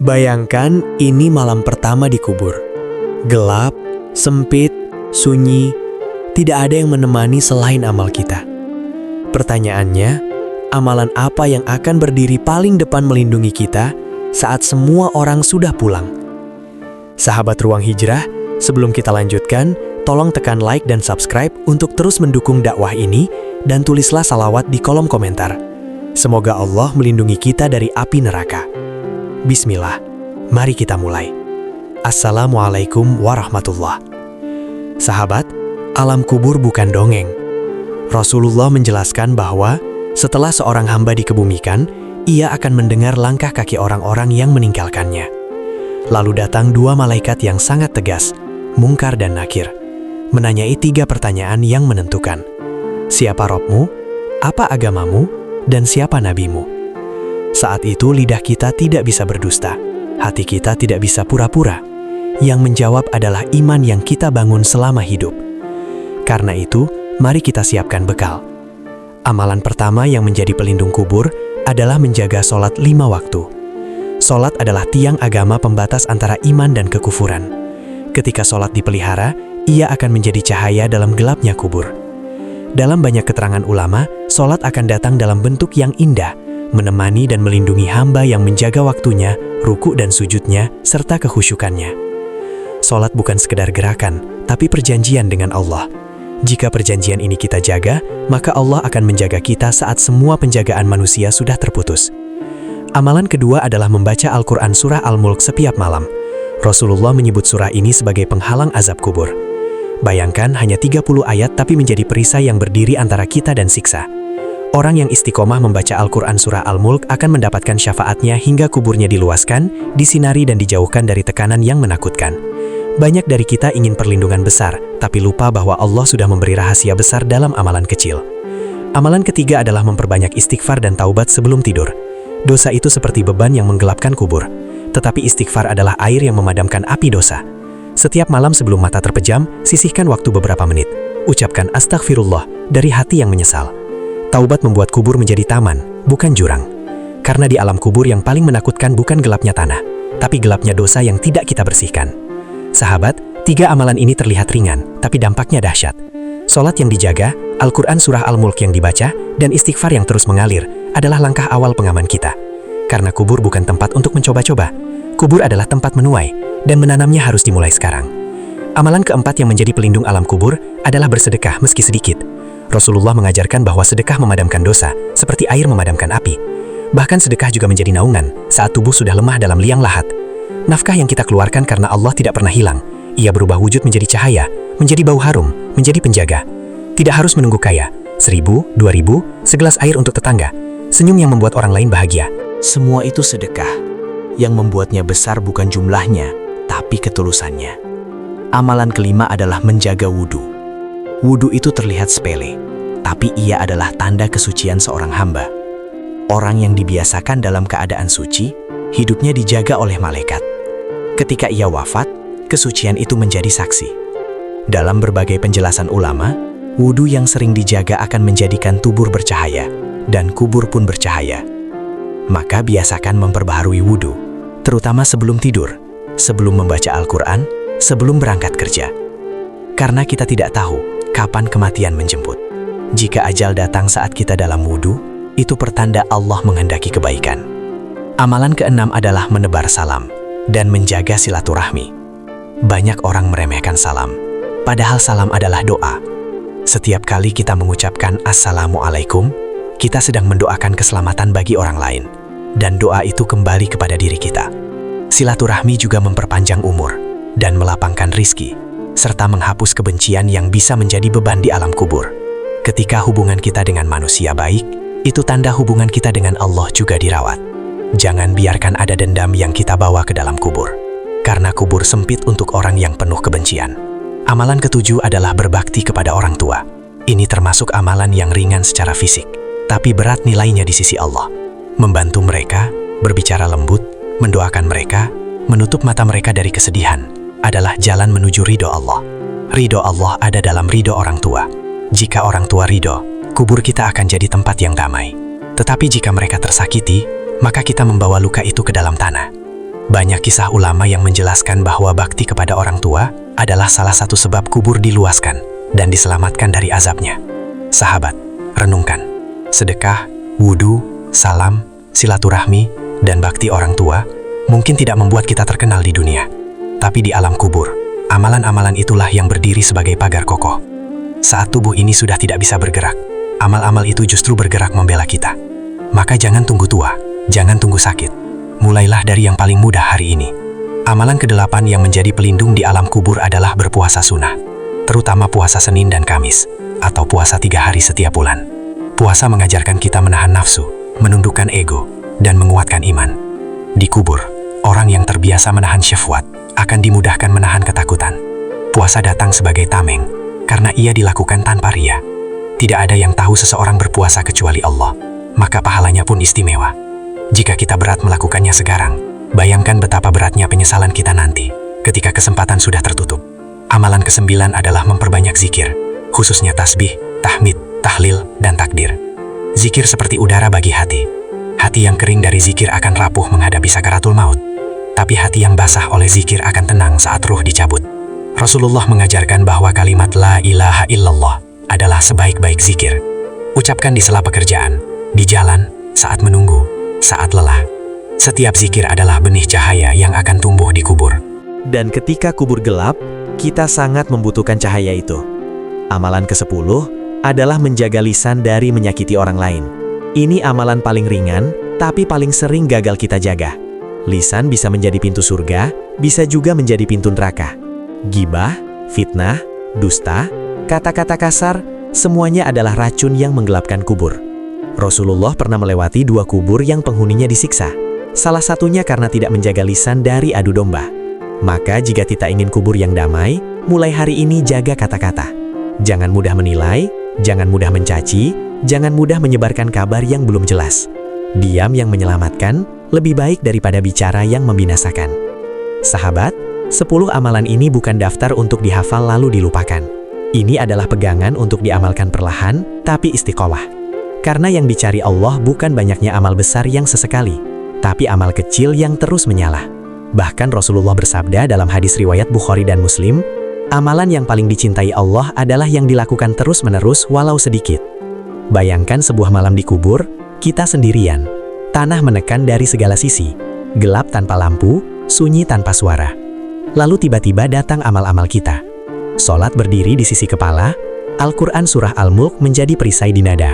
Bayangkan ini malam pertama di kubur. Gelap, sempit, sunyi, tidak ada yang menemani selain amal kita. Pertanyaannya, amalan apa yang akan berdiri paling depan melindungi kita saat semua orang sudah pulang? Sahabat Ruang Hijrah, sebelum kita lanjutkan, tolong tekan like dan subscribe untuk terus mendukung dakwah ini dan tulislah salawat di kolom komentar. Semoga Allah melindungi kita dari api neraka. Bismillah, mari kita mulai. Assalamualaikum warahmatullah. Sahabat, alam kubur bukan dongeng. Rasulullah menjelaskan bahwa setelah seorang hamba dikebumikan, ia akan mendengar langkah kaki orang-orang yang meninggalkannya. Lalu datang dua malaikat yang sangat tegas, Mungkar dan Nakir, menanyai 3 pertanyaan yang menentukan. Siapa Robmu? Apa agamamu? Dan siapa nabimu? Saat itu lidah kita tidak bisa berdusta, hati kita tidak bisa pura-pura. Yang menjawab adalah iman yang kita bangun selama hidup. Karena itu, mari kita siapkan bekal. Amalan pertama yang menjadi pelindung kubur adalah menjaga sholat 5 waktu. Sholat adalah tiang agama pembatas antara iman dan kekufuran. Ketika sholat dipelihara, ia akan menjadi cahaya dalam gelapnya kubur. Dalam banyak keterangan ulama, sholat akan datang dalam bentuk yang indah, menemani dan melindungi hamba yang menjaga waktunya, ruku dan sujudnya, serta kekhusyukannya. Sholat bukan sekedar gerakan, tapi perjanjian dengan Allah. Jika perjanjian ini kita jaga, maka Allah akan menjaga kita saat semua penjagaan manusia sudah terputus. Amalan kedua adalah membaca Al-Quran Surah Al-Mulk setiap malam. Rasulullah menyebut surah ini sebagai penghalang azab kubur. Bayangkan hanya 30 ayat tapi menjadi perisai yang berdiri antara kita dan siksa. Orang yang istiqomah membaca Al-Quran Surah Al-Mulk akan mendapatkan syafaatnya hingga kuburnya diluaskan, disinari dan dijauhkan dari tekanan yang menakutkan. Banyak dari kita ingin perlindungan besar, tapi lupa bahwa Allah sudah memberi rahasia besar dalam amalan kecil. Amalan ketiga adalah memperbanyak istighfar dan taubat sebelum tidur. Dosa itu seperti beban yang menggelapkan kubur, tetapi istighfar adalah air yang memadamkan api dosa. Setiap malam sebelum mata terpejam, sisihkan waktu beberapa menit. Ucapkan astagfirullah dari hati yang menyesal. Taubat membuat kubur menjadi taman, bukan jurang. Karena di alam kubur yang paling menakutkan bukan gelapnya tanah, tapi gelapnya dosa yang tidak kita bersihkan. Sahabat, 3 amalan ini terlihat ringan, tapi dampaknya dahsyat. Sholat yang dijaga, Al-Quran Surah Al-Mulk yang dibaca, dan istighfar yang terus mengalir adalah langkah awal pengaman kita. Karena kubur bukan tempat untuk mencoba-coba. Kubur adalah tempat menuai, dan menanamnya harus dimulai sekarang. Amalan keempat yang menjadi pelindung alam kubur adalah bersedekah meski sedikit. Rasulullah mengajarkan bahwa sedekah memadamkan dosa, seperti air memadamkan api. Bahkan sedekah juga menjadi naungan saat tubuh sudah lemah dalam liang lahat. Nafkah yang kita keluarkan karena Allah tidak pernah hilang. Ia berubah wujud menjadi cahaya, menjadi bau harum, menjadi penjaga. Tidak harus menunggu kaya, 1.000, 2.000, segelas air untuk tetangga, senyum yang membuat orang lain bahagia. Semua itu sedekah. Yang membuatnya besar bukan jumlahnya, tapi ketulusannya. Amalan kelima adalah menjaga wudhu. Wudhu itu terlihat sepele, tapi ia adalah tanda kesucian seorang hamba. Orang yang dibiasakan dalam keadaan suci, hidupnya dijaga oleh malaikat. Ketika ia wafat, kesucian itu menjadi saksi. Dalam berbagai penjelasan ulama, wudhu yang sering dijaga akan menjadikan tubuh bercahaya, dan kubur pun bercahaya. Maka biasakan memperbaharui wudhu, terutama sebelum tidur, sebelum membaca Al-Quran, sebelum berangkat kerja. Karena kita tidak tahu kapan kematian menjemput. Jika ajal datang saat kita dalam wudhu, itu pertanda Allah menghendaki kebaikan. Amalan keenam adalah menebar salam dan menjaga silaturahmi. Banyak orang meremehkan salam, padahal salam adalah doa. Setiap kali kita mengucapkan Assalamualaikum, kita sedang mendoakan keselamatan bagi orang lain, dan doa itu kembali kepada diri kita. Silaturahmi juga memperpanjang umur dan melapangkan rizki, serta menghapus kebencian yang bisa menjadi beban di alam kubur. Ketika hubungan kita dengan manusia baik, itu tanda hubungan kita dengan Allah juga dirawat. Jangan biarkan ada dendam yang kita bawa ke dalam kubur, karena kubur sempit untuk orang yang penuh kebencian. Amalan ketujuh adalah berbakti kepada orang tua. Ini termasuk amalan yang ringan secara fisik, tapi berat nilainya di sisi Allah. Membantu mereka, berbicara lembut, mendoakan mereka, menutup mata mereka dari kesedihan, adalah jalan menuju ridho Allah. Ridho Allah ada dalam ridho orang tua. Jika orang tua ridho, kubur kita akan jadi tempat yang damai. Tetapi jika mereka tersakiti, maka kita membawa luka itu ke dalam tanah. Banyak kisah ulama yang menjelaskan bahwa bakti kepada orang tua adalah salah satu sebab kubur diluaskan dan diselamatkan dari azabnya. Sahabat, renungkan. Sedekah, wudu, salam, silaturahmi, dan bakti orang tua mungkin tidak membuat kita terkenal di dunia. Tapi di alam kubur, amalan-amalan itulah yang berdiri sebagai pagar kokoh. Saat tubuh ini sudah tidak bisa bergerak, amal-amal itu justru bergerak membela kita. Maka jangan tunggu tua, jangan tunggu sakit. Mulailah dari yang paling mudah hari ini. Amalan ke-8 yang menjadi pelindung di alam kubur adalah berpuasa sunnah, terutama puasa Senin dan Kamis, atau puasa 3 hari setiap bulan. Puasa mengajarkan kita menahan nafsu, menundukkan ego, dan menguatkan iman. Di kubur, orang yang terbiasa menahan syahwat akan dimudahkan menahan ketakutan. Puasa datang sebagai tameng, karena ia dilakukan tanpa ria. Tidak ada yang tahu seseorang berpuasa kecuali Allah, maka pahalanya pun istimewa. Jika kita berat melakukannya sekarang, bayangkan betapa beratnya penyesalan kita nanti, ketika kesempatan sudah tertutup. Amalan ke-9 adalah memperbanyak zikir, khususnya tasbih, tahmid, tahlil, dan takdir. Zikir seperti udara bagi hati. Hati yang kering dari zikir akan rapuh menghadapi sakaratul maut. Tapi hati yang basah oleh zikir akan tenang saat ruh dicabut. Rasulullah mengajarkan bahwa kalimat la ilaha illallah adalah sebaik-baik zikir. Ucapkan di sela pekerjaan, di jalan, saat menunggu, saat lelah. Setiap zikir adalah benih cahaya yang akan tumbuh di kubur. Dan ketika kubur gelap, kita sangat membutuhkan cahaya itu. Amalan ke-10 adalah menjaga lisan dari menyakiti orang lain. Ini amalan paling ringan, tapi paling sering gagal kita jaga. Lisan bisa menjadi pintu surga, bisa juga menjadi pintu neraka. Gibah, fitnah, dusta, kata-kata kasar, semuanya adalah racun yang menggelapkan kubur. Rasulullah pernah melewati 2 kubur yang penghuninya disiksa. Salah satunya karena tidak menjaga lisan dari adu domba. Maka jika kita ingin kubur yang damai, mulai hari ini jaga kata-kata. Jangan mudah menilai, jangan mudah mencaci, jangan mudah menyebarkan kabar yang belum jelas. Diam yang menyelamatkan, lebih baik daripada bicara yang membinasakan. Sahabat, 10 amalan ini bukan daftar untuk dihafal lalu dilupakan. Ini adalah pegangan untuk diamalkan perlahan, tapi istiqomah. Karena yang dicari Allah bukan banyaknya amal besar yang sesekali, tapi amal kecil yang terus menyala. Bahkan Rasulullah bersabda dalam hadis riwayat Bukhari dan Muslim, amalan yang paling dicintai Allah adalah yang dilakukan terus-menerus walau sedikit. Bayangkan sebuah malam di kubur, kita sendirian. Tanah menekan dari segala sisi, gelap tanpa lampu, sunyi tanpa suara. Lalu tiba-tiba datang amal-amal kita. Sholat berdiri di sisi kepala, Al-Quran surah Al-Mulk menjadi perisai di nada.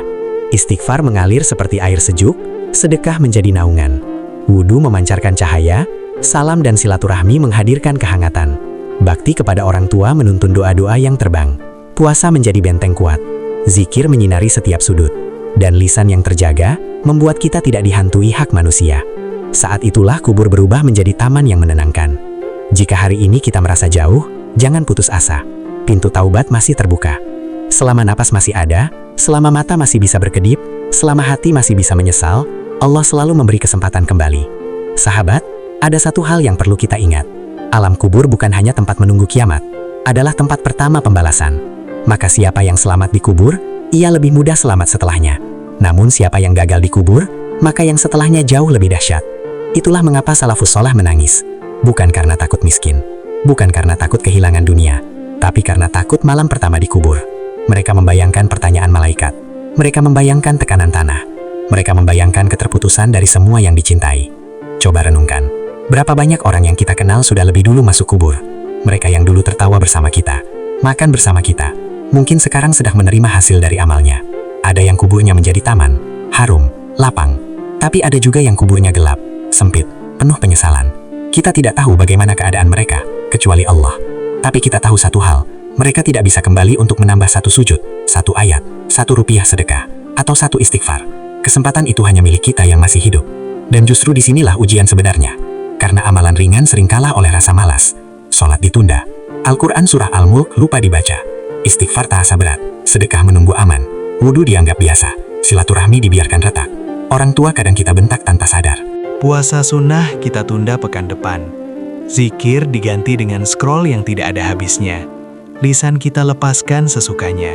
Istighfar mengalir seperti air sejuk, sedekah menjadi naungan. Wudu memancarkan cahaya, salam dan silaturahmi menghadirkan kehangatan. Bakti kepada orang tua menuntun doa-doa yang terbang. Puasa menjadi benteng kuat. Zikir menyinari setiap sudut. Dan lisan yang terjaga, membuat kita tidak dihantui hak manusia. Saat itulah kubur berubah menjadi taman yang menenangkan. Jika hari ini kita merasa jauh, jangan putus asa. Pintu taubat masih terbuka. Selama napas masih ada, selama mata masih bisa berkedip, selama hati masih bisa menyesal, Allah selalu memberi kesempatan kembali. Sahabat, ada satu hal yang perlu kita ingat. Alam kubur bukan hanya tempat menunggu kiamat, adalah tempat pertama pembalasan. Maka siapa yang selamat di kubur, ia lebih mudah selamat setelahnya. Namun siapa yang gagal di kubur, maka yang setelahnya jauh lebih dahsyat. Itulah mengapa salafus shaleh menangis. Bukan karena takut miskin, bukan karena takut kehilangan dunia, tapi karena takut malam pertama di kubur. Mereka membayangkan pertanyaan malaikat. Mereka membayangkan tekanan tanah. Mereka membayangkan keterputusan dari semua yang dicintai. Coba renungkan, berapa banyak orang yang kita kenal sudah lebih dulu masuk kubur. Mereka yang dulu tertawa bersama kita, makan bersama kita, mungkin sekarang sedang menerima hasil dari amalnya. Ada yang kuburnya menjadi taman, harum, lapang. Tapi ada juga yang kuburnya gelap, sempit, penuh penyesalan. Kita tidak tahu bagaimana keadaan mereka, kecuali Allah. Tapi kita tahu satu hal, mereka tidak bisa kembali untuk menambah 1 sujud, 1 ayat, 1 rupiah sedekah, atau 1 istighfar. Kesempatan itu hanya milik kita yang masih hidup. Dan justru disinilah ujian sebenarnya. Karena amalan ringan sering kalah oleh rasa malas. Sholat ditunda, Al-Quran surah Al-Mulk lupa dibaca, istighfar terasa berat, sedekah menunggu aman, wudu dianggap biasa, silaturahmi dibiarkan retak. Orang tua kadang kita bentak tanpa sadar. Puasa sunnah kita tunda pekan depan. Zikir diganti dengan scroll yang tidak ada habisnya. Lisan kita lepaskan sesukanya.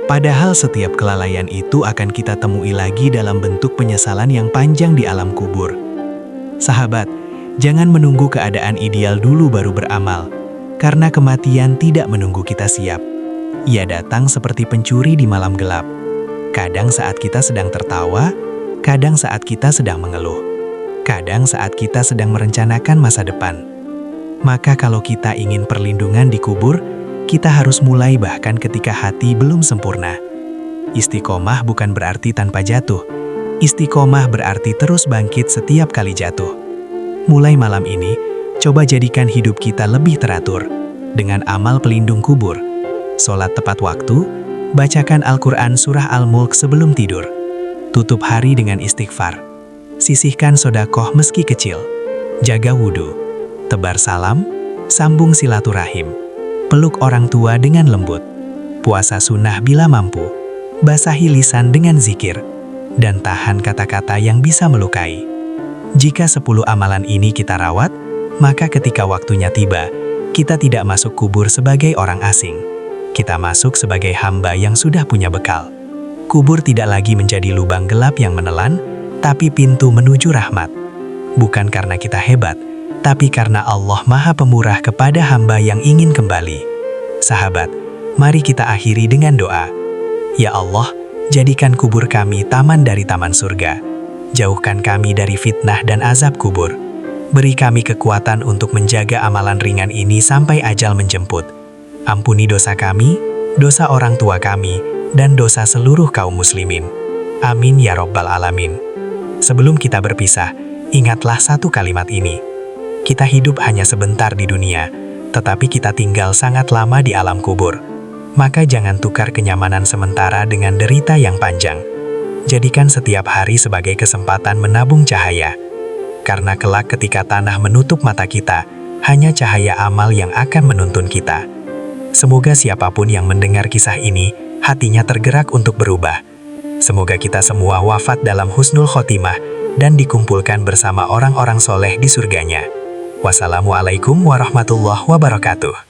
Padahal setiap kelalaian itu akan kita temui lagi dalam bentuk penyesalan yang panjang di alam kubur. Sahabat, Jangan menunggu keadaan ideal dulu baru beramal, karena kematian tidak menunggu kita siap. Ia datang seperti pencuri di malam gelap. Kadang saat kita sedang tertawa, kadang saat kita sedang mengeluh, kadang saat kita sedang merencanakan masa depan. Maka kalau kita ingin perlindungan di kubur, kita harus mulai bahkan ketika hati belum sempurna. Istiqomah bukan berarti tanpa jatuh. Istiqomah berarti terus bangkit setiap kali jatuh. Mulai malam ini, coba jadikan hidup kita lebih teratur dengan amal pelindung kubur. Sholat tepat waktu, bacakan Al-Quran surah Al-Mulk sebelum tidur. Tutup hari dengan istighfar. Sisihkan sedekah meski kecil. Jaga wudhu. Tebar salam, sambung silaturahim. Peluk orang tua dengan lembut. Puasa sunnah bila mampu. Basahi lisan dengan zikir. Dan tahan kata-kata yang bisa melukai. Jika 10 amalan ini kita rawat, maka ketika waktunya tiba, kita tidak masuk kubur sebagai orang asing. Kita masuk sebagai hamba yang sudah punya bekal. Kubur tidak lagi menjadi lubang gelap yang menelan, tapi pintu menuju rahmat. Bukan karena kita hebat, tapi karena Allah Maha Pemurah kepada hamba yang ingin kembali. Sahabat, mari kita akhiri dengan doa. Ya Allah, jadikan kubur kami taman dari taman surga. Jauhkan kami dari fitnah dan azab kubur. Beri kami kekuatan untuk menjaga amalan ringan ini sampai ajal menjemput. Ampuni dosa kami, dosa orang tua kami, dan dosa seluruh kaum muslimin. Amin ya Rabbal Alamin. Sebelum kita berpisah, ingatlah satu kalimat ini. Kita hidup hanya sebentar di dunia, tetapi kita tinggal sangat lama di alam kubur. Maka jangan tukar kenyamanan sementara dengan derita yang panjang. Jadikan setiap hari sebagai kesempatan menabung cahaya. Karena kelak ketika tanah menutup mata kita, hanya cahaya amal yang akan menuntun kita. Semoga siapapun yang mendengar kisah ini, hatinya tergerak untuk berubah. Semoga kita semua wafat dalam husnul khotimah dan dikumpulkan bersama orang-orang soleh di surganya. Wassalamualaikum warahmatullahi wabarakatuh.